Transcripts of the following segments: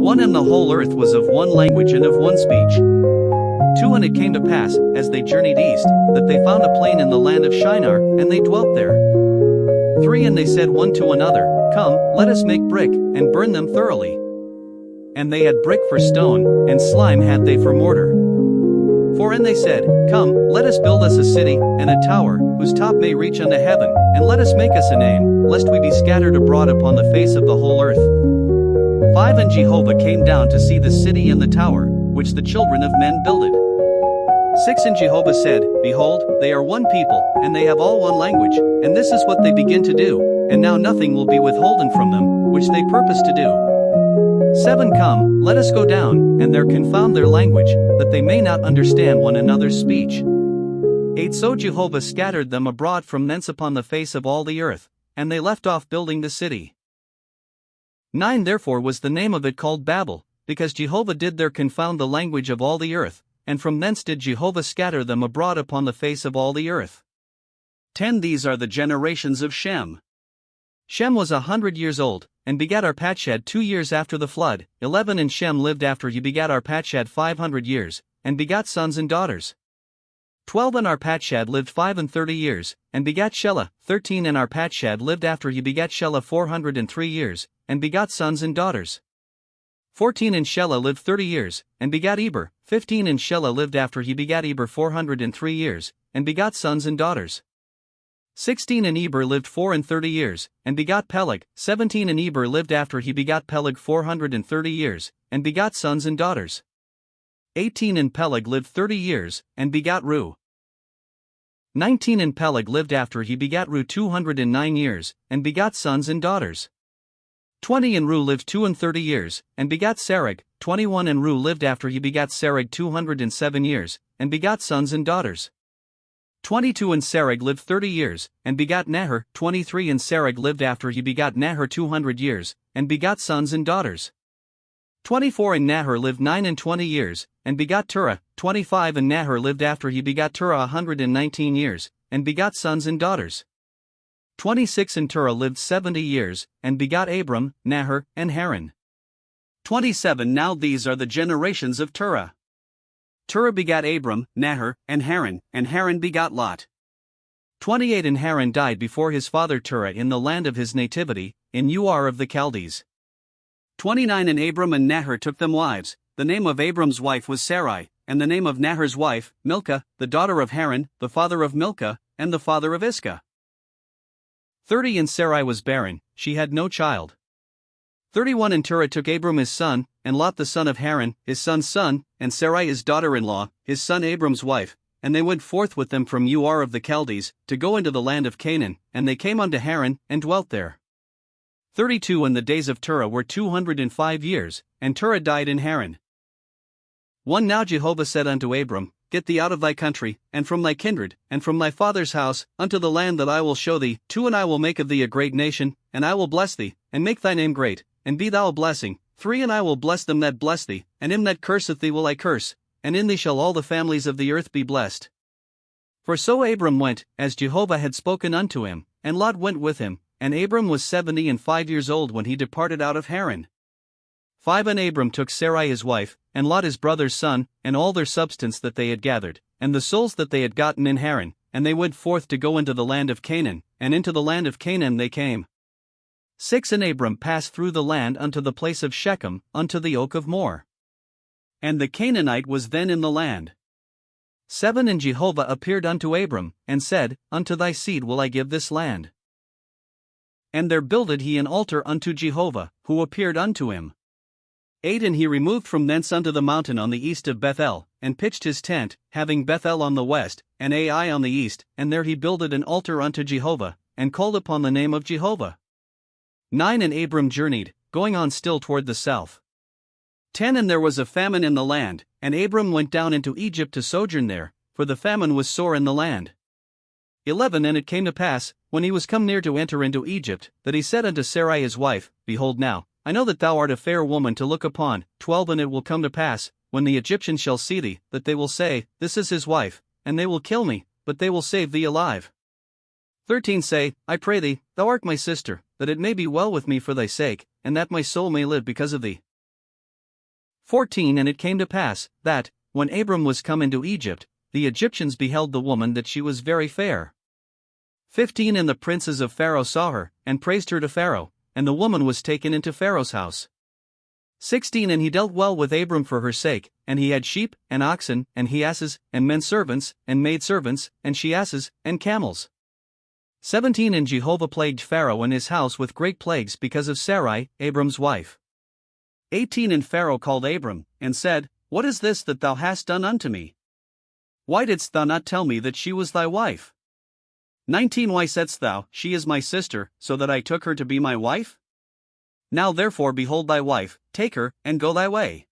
1 And the whole earth was of one language and of one speech. 2 And it came to pass, as they journeyed east, that they found a plain in the land of Shinar, and they dwelt there. 3 And they said one to another, Come, let us make brick, and burn them thoroughly. And they had brick for stone, and slime had they for mortar. 4 And they said, Come, let us build us a city, and a tower, whose top may reach unto heaven, and let us make us a name, lest we be scattered abroad upon the face of the whole earth. 5 And Jehovah came down to see the city and the tower, which the children of men builded. 6 And Jehovah said, Behold, they are one people, and they have all one language, and this is what they begin to do, and now nothing will be withholden from them, which they purpose to do. 7 Come, let us go down, and there confound their language, that they may not understand one another's speech. 8 So Jehovah scattered them abroad from thence upon the face of all the earth, and they left off building the city. 9 Therefore was the name of it called Babel, because Jehovah did there confound the language of all the earth, and from thence did Jehovah scatter them abroad upon the face of all the earth. 10 These are the generations of Shem. Shem was 100 years old, and begat Arpachshad 2 years after the flood. 11 And Shem lived after he begat Arpachshad 500 years, and begat sons and daughters. 12 And Arpachshad lived 35 years, and begat Shelah. 13 And Arpachshad lived after he begat Shelah 403 years, and begot sons and daughters. 14 And Shelah lived 30 years, and begat Eber. 15 And Shelah lived after he begat Eber 403 years, and begot sons and daughters. 16 And Eber lived 34 years, and begot Peleg. 17 And Eber lived after he begot Peleg 430 years, and begot sons and daughters. 18 And Peleg lived 30 years, and begot Reu. 19 And Peleg lived after he begat Reu 209 years, and begot sons and daughters. 20 And Reu lived 32 years, and begat Serug. 21 And Reu lived after he begat Serug 207 years, and begot sons and daughters. 22 And Serug lived 30 years, and begat Nahor. 23 And Serug lived after he begat Nahor 200 years, and begot sons and daughters. 24 And Nahor lived 29 years, and begot Terah. 25 And Nahor lived after he begat Terah 119 years, and begot sons and daughters. 26 And Terah lived 70 years, and begot Abram, Nahor, and Haran. 27 Now these are the generations of Terah. Terah begat Abram, Nahor, and Haran begot Lot. 28 And Haran died before his father Terah in the land of his nativity, in Ur of the Chaldees. 29 And Abram and Nahor took them wives. The name of Abram's wife was Sarai, and the name of Nahor's wife, Milcah, the daughter of Haran, the father of Milcah, and the father of Iscah. 30 And Sarai was barren, she had no child. 31 And Terah took Abram his son, and Lot the son of Haran, his son's son, and Sarai his daughter-in-law, his son Abram's wife, and they went forth with them from Ur of the Chaldees, to go into the land of Canaan, and they came unto Haran, and dwelt there. 32 And the days of Terah were 205 years, and Terah died in Haran. 1 Now Jehovah said unto Abram, Get thee out of thy country, and from thy kindred, and from thy father's house, unto the land that I will show thee. 2 And I will make of thee a great nation, and I will bless thee, and make thy name great, and be thou a blessing. 3 And I will bless them that bless thee, and him that curseth thee will I curse, and in thee shall all the families of the earth be blessed. For so Abram went, as Jehovah had spoken unto him, and Lot went with him, and Abram was 75 years old when he departed out of Haran. 5 And Abram took Sarai his wife, and Lot his brother's son, and all their substance that they had gathered, and the souls that they had gotten in Haran, and they went forth to go into the land of Canaan, and into the land of Canaan they came. 6 And Abram passed through the land unto the place of Shechem, unto the oak of Moreh. And the Canaanite was then in the land. 7 And Jehovah appeared unto Abram, and said, Unto thy seed will I give this land. And there builded he an altar unto Jehovah, who appeared unto him. 8 And he removed from thence unto the mountain on the east of Bethel, and pitched his tent, having Bethel on the west, and Ai on the east, and there he builded an altar unto Jehovah, and called upon the name of Jehovah. 9 And Abram journeyed, going on still toward the south. 10 And there was a famine in the land, and Abram went down into Egypt to sojourn there, for the famine was sore in the land. 11 And it came to pass, when he was come near to enter into Egypt, that he said unto Sarai his wife, Behold now, I know that thou art a fair woman to look upon. 12 And it will come to pass, when the Egyptians shall see thee, that they will say, This is his wife, and they will kill me, but they will save thee alive. 13 Say, I pray thee, thou art my sister, that it may be well with me for thy sake, and that my soul may live because of thee. 14 And it came to pass, that, when Abram was come into Egypt, the Egyptians beheld the woman that she was very fair. 15 And the princes of Pharaoh saw her, and praised her to Pharaoh, and the woman was taken into Pharaoh's house. 16 And he dealt well with Abram for her sake, and he had sheep, and oxen, and he asses, and men servants, and maidservants, and she asses, and camels. 17 And Jehovah plagued Pharaoh and his house with great plagues because of Sarai, Abram's wife. 18 And Pharaoh called Abram, and said, What is this that thou hast done unto me? Why didst thou not tell me that she was thy wife? 19 Why saidst thou, She is my sister, so that I took her to be my wife? Now therefore behold thy wife, take her, and go thy way.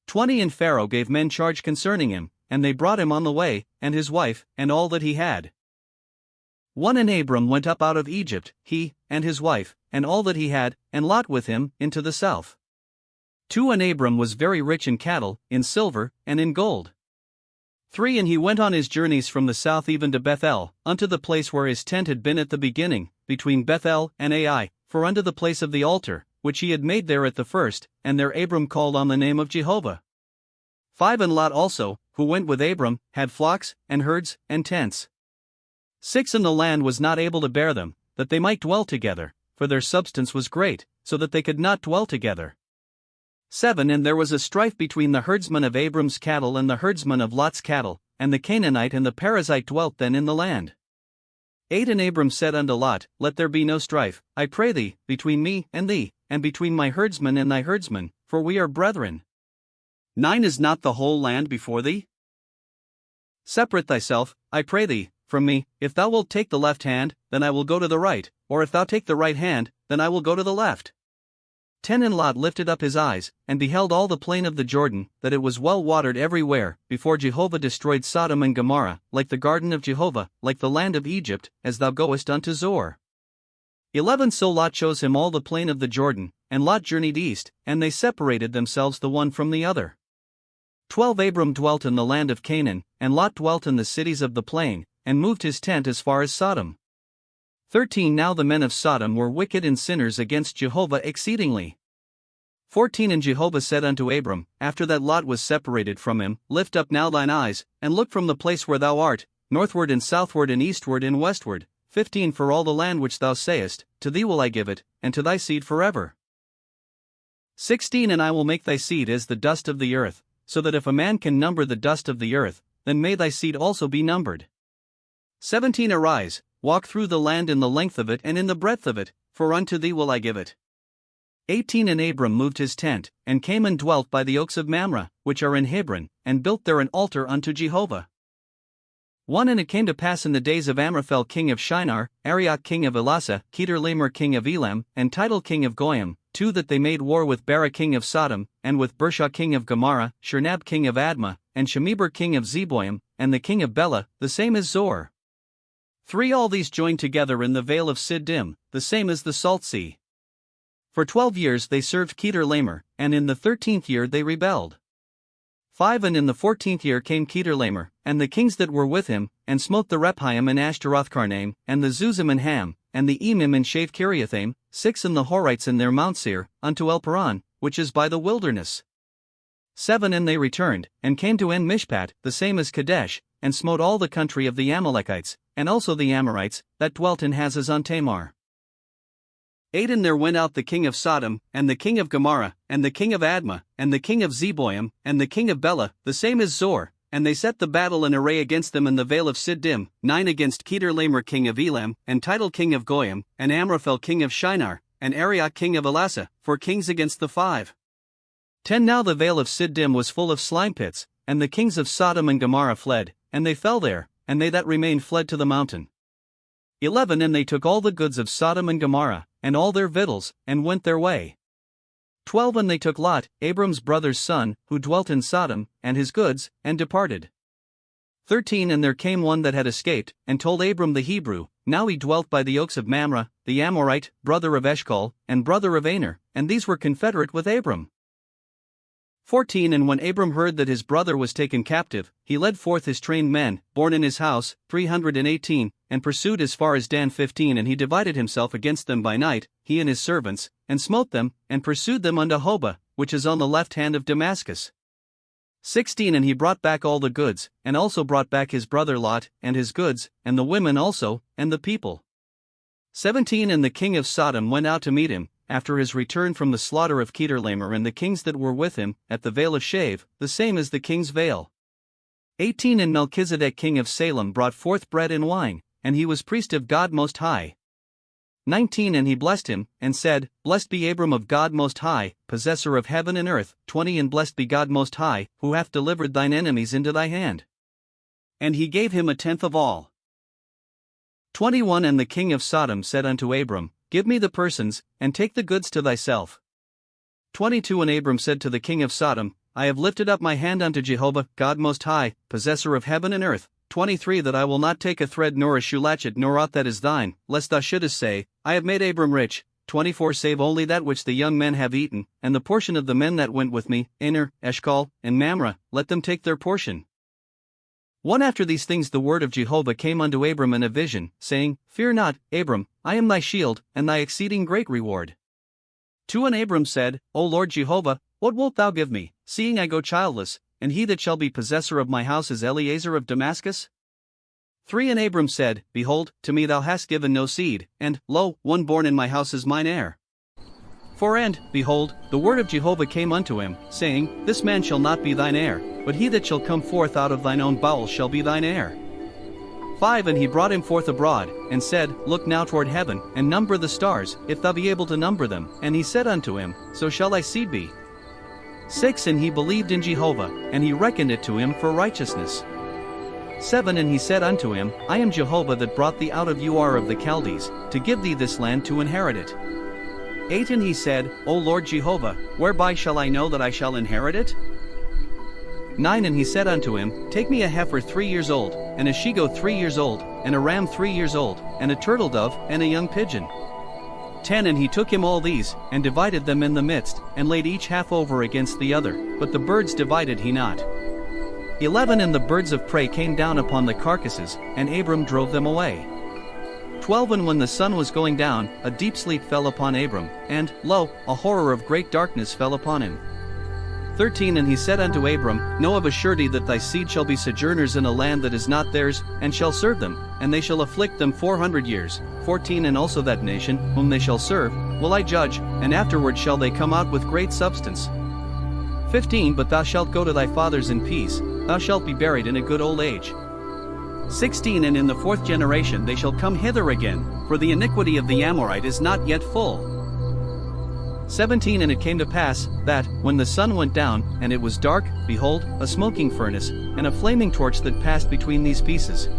20 And Pharaoh gave men charge concerning him, and they brought him on the way, and his wife, and all that he had. 1 And Abram went up out of Egypt, he, and his wife, and all that he had, and Lot with him, into the south. 2 And Abram was very rich in cattle, in silver, and in gold. 3 And he went on his journeys from the south even to Bethel, unto the place where his tent had been at the beginning, between Bethel and Ai, for unto the place of the altar, which he had made there at the first, and there Abram called on the name of Jehovah. 5 And Lot also, who went with Abram, had flocks, and herds, and tents. 6 And the land was not able to bear them, that they might dwell together, for their substance was great, so that they could not dwell together. 7 And there was a strife between the herdsmen of Abram's cattle and the herdsmen of Lot's cattle, and the Canaanite and the Perizzite dwelt then in the land. 8 And Abram said unto Lot, Let there be no strife, I pray thee, between me and thee, and between my herdsmen and thy herdsmen, for we are brethren. 9 Is not the whole land before thee? Separate thyself, I pray thee, from me. If thou wilt take the left hand, then I will go to the right, or if thou take the right hand, then I will go to the left. 10 And Lot lifted up his eyes, and beheld all the plain of the Jordan, that it was well watered everywhere, before Jehovah destroyed Sodom and Gomorrah, like the garden of Jehovah, like the land of Egypt, as thou goest unto Zoar. 11 So Lot chose him all the plain of the Jordan, and Lot journeyed east, and they separated themselves the one from the other. 12 Abram dwelt in the land of Canaan, and Lot dwelt in the cities of the plain, and moved his tent as far as Sodom. 13 Now the men of Sodom were wicked and sinners against Jehovah exceedingly. 14 And Jehovah said unto Abram, after that Lot was separated from him, Lift up now thine eyes, and look from the place where thou art, northward and southward and eastward and westward. 15 For all the land which thou sayest, to thee will I give it, and to thy seed forever. 16 And I will make thy seed as the dust of the earth, so that if a man can number the dust of the earth, then may thy seed also be numbered. 17 Arise, walk through the land in the length of it and in the breadth of it, for unto thee will I give it. 18 And Abram moved his tent, and came and dwelt by the oaks of Mamre, which are in Hebron, and built there an altar unto Jehovah. 1 And it came to pass in the days of Amraphel king of Shinar, Arioch king of Elasa, Kedorlaomer king of Elam, and Tidal king of Goyim, 2 That they made war with Bera king of Sodom, and with Bersha king of Gomorrah, Shernab king of Admah, and Shemeber king of Zeboim, and the king of Bela, the same as Zor. 3 All these joined together in the vale of Siddim, the same as the Salt Sea. For 12 years they served Kedorlaomer, and in the 13th year they rebelled. 5 And in the 14th year came Kedorlaomer, and the kings that were with him, and smote the Rephaim and Ashtaroth-Karnaim, and the Zuzim and Ham, and the Emim and Shaveh-Kiriathaim, 6 And the Horites in their Mount Seir, unto El Paran, which is by the wilderness. 7 And they returned, and came to En-Mishpat, the same as Kadesh, and smote all the country of the Amalekites, and also the Amorites, that dwelt in Hazazon Tamar. 8 And there went out the king of Sodom, and the king of Gomorrah, and the king of Admah, and the king of Zeboim, and the king of Bela, the same as Zor, and they set the battle in array against them in the vale of Siddim, 9 Against Kedorlaomer king of Elam, and Tidal king of Goyim, and Amraphel king of Shinar, and Arioch king of Elasa, 4 kings against the 5. 10 Now the vale of Siddim was full of slime pits, and the kings of Sodom and Gomorrah fled, and they fell there, and they that remained fled to the mountain. 11 And they took all the goods of Sodom and Gomorrah, and all their victuals, and went their way. 12 And they took Lot, Abram's brother's son, who dwelt in Sodom, and his goods, and departed. 13 And there came one that had escaped, and told Abram the Hebrew, now he dwelt by the oaks of Mamre, the Amorite, brother of Eshcol, and brother of Aner, and these were confederate with Abram. 14 And when Abram heard that his brother was taken captive, he led forth his trained men, born in his house, 318, and pursued as far as Dan. 15 And he divided himself against them by night, he and his servants, and smote them, and pursued them unto Hobah, which is on the left hand of Damascus. 16 And he brought back all the goods, and also brought back his brother Lot, and his goods, and the women also, and the people. 17 And the king of Sodom went out to meet him, after his return from the slaughter of Kedorlaomer and the kings that were with him, at the vale of Shave, the same as the king's vale. 18 And Melchizedek king of Salem brought forth bread and wine, and he was priest of God Most High. 19 And he blessed him, and said, Blessed be Abram of God Most High, possessor of heaven and earth. 20 And blessed be God Most High, who hath delivered thine enemies into thy hand. And he gave him a tenth of all. 21 And the king of Sodom said unto Abram, Give me the persons, and take the goods to thyself. 22 And Abram said to the king of Sodom, I have lifted up my hand unto Jehovah, God Most High, possessor of heaven and earth. 23 That I will not take a thread nor a shoe latchet nor aught that is thine, lest thou shouldest say, I have made Abram rich. 24 Save only that which the young men have eaten, and the portion of the men that went with me, Aner, Eshcol, and Mamre, let them take their portion. 1 After these things the word of Jehovah came unto Abram in a vision, saying, Fear not, Abram, I am thy shield, and thy exceeding great reward. 2 And Abram said, O Lord Jehovah, what wilt thou give me, seeing I go childless, and he that shall be possessor of my house is Eliezer of Damascus? 3 And Abram said, Behold, to me thou hast given no seed, and, lo, one born in my house is mine heir. 4 And, behold, the word of Jehovah came unto him, saying, This man shall not be thine heir, but he that shall come forth out of thine own bowels shall be thine heir. 5 And he brought him forth abroad, and said, Look now toward heaven, and number the stars, if thou be able to number them. And he said unto him, So shall thy seed be. 6 And he believed in Jehovah, and he reckoned it to him for righteousness. 7 And he said unto him, I am Jehovah that brought thee out of Ur of the Chaldees, to give thee this land to inherit it. 8 And he said, O Lord Jehovah, whereby shall I know that I shall inherit it? 9 And he said unto him, Take me a heifer 3 years old, and a she-goat 3 years old, and a ram 3 years old, and a turtle dove, and a young pigeon. 10 And he took him all these, and divided them in the midst, and laid each half over against the other, but the birds divided he not. 11 And the birds of prey came down upon the carcasses, and Abram drove them away. 12 And when the sun was going down, a deep sleep fell upon Abram, and, lo, a horror of great darkness fell upon him. 13 And he said unto Abram, Know of a surety that thy seed shall be sojourners in a land that is not theirs, and shall serve them, and they shall afflict them 400 years. 14 And also that nation, whom they shall serve, will I judge, and afterward shall they come out with great substance. 15 But thou shalt go to thy fathers in peace, thou shalt be buried in a good old age. 16 And in the 4th generation they shall come hither again, for the iniquity of the Amorite is not yet full. 17 And it came to pass, that, when the sun went down, and it was dark, behold, a smoking furnace, and a flaming torch that passed between these pieces.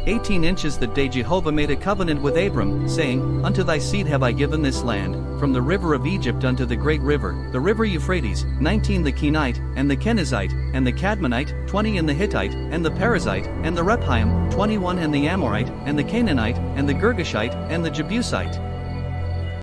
18 inches that day Jehovah made a covenant with Abram, saying, Unto thy seed have I given this land, from the river of Egypt unto the great river, the river Euphrates. 19 The Kenite, and the Kenizzite, and the Cadmonite. 20 And the Hittite, and the Perizzite, and the Rephaim. 21 And the Amorite, and the Canaanite, and the Girgashite, and the Jebusite.